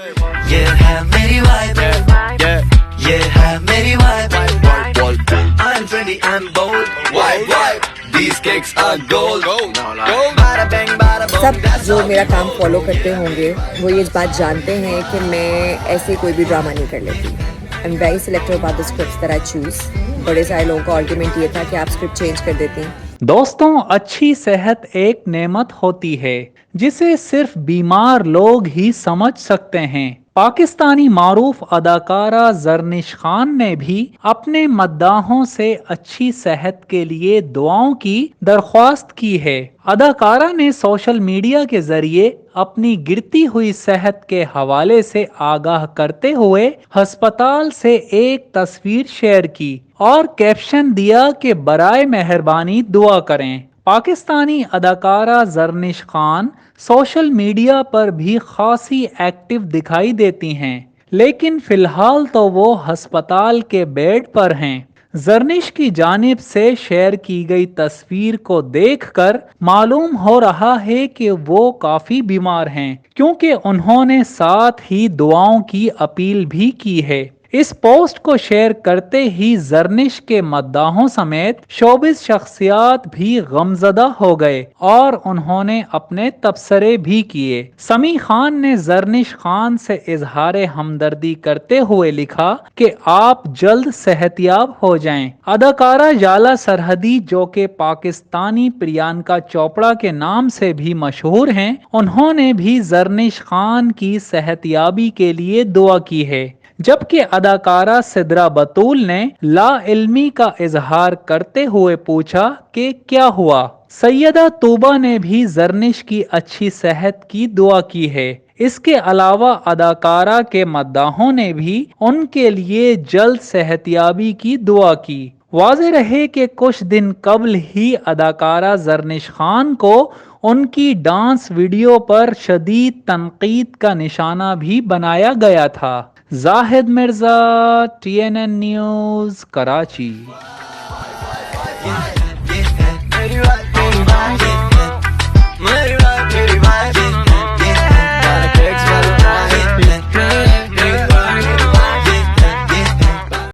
یہ ہے میری وائب، یہ ہے میری vibe, I'm trendy, I'm bold, these kicks are gold, bada bang, bada boom, سب جو میرا کام فالو کرتے ہوں گے وہ یہ بات جانتے ہیں کہ میں ایسے کوئی بھی ڈرامہ نہیں کر لیتی. I'm very selective about the scripts that I choose. بڑے سارے لوگوں کا آرگیومنٹ یہ تھا کہ آپ اسکرپٹ چینج کر دیتی ہیں. دوستوں، اچھی صحت ایک نعمت ہوتی ہے جسے صرف بیمار لوگ ہی سمجھ سکتے ہیں. پاکستانی معروف اداکارہ زرنش خان نے بھی اپنے مداحوں سے اچھی صحت کے لیے دعاؤں کی درخواست کی ہے. اداکارہ نے سوشل میڈیا کے ذریعے اپنی گرتی ہوئی صحت کے حوالے سے آگاہ کرتے ہوئے ہسپتال سے ایک تصویر شیئر کی اور کیپشن دیا کہ برائے مہربانی دعا کریں. پاکستانی اداکارہ زرنش خان سوشل میڈیا پر بھی خاصی ایکٹیو دکھائی دیتی ہیں، لیکن فی الحال تو وہ ہسپتال کے بیڈ پر ہیں. زرنش کی جانب سے شیئر کی گئی تصویر کو دیکھ کر معلوم ہو رہا ہے کہ وہ کافی بیمار ہیں، کیونکہ انہوں نے ساتھ ہی دعاؤں کی اپیل بھی کی ہے. اس پوسٹ کو شیئر کرتے ہی زرنش کے مداحوں سمیت شوبز شخصیات بھی غمزدہ ہو گئے اور انہوں نے اپنے تبصرے بھی کیے. سمیع خان نے زرنش خان سے اظہار ہمدردی کرتے ہوئے لکھا کہ آپ جلد صحت یاب ہو جائیں. اداکارہ جالا سرحدی، جو کہ پاکستانی پریانکا چوپڑا کے نام سے بھی مشہور ہیں، انہوں نے بھی زرنش خان کی صحت یابی کے لیے دعا کی ہے. جبکہ اداکارہ سدرا بطول نے لا علمی کا اظہار کرتے ہوئے پوچھا کہ کیا ہوا. سیدہ طوبہ نے بھی زرنش کی اچھی صحت کی دعا کی ہے. اس کے علاوہ اداکارہ کے مداحوں نے بھی ان کے لیے جلد صحت یابی کی دعا کی. واضح رہے کہ کچھ دن قبل ہی اداکارہ زرنش خان کو ان کی ڈانس ویڈیو پر شدید تنقید کا نشانہ بھی بنایا گیا تھا. زاہد مرزا، TNN نیوز، کراچی.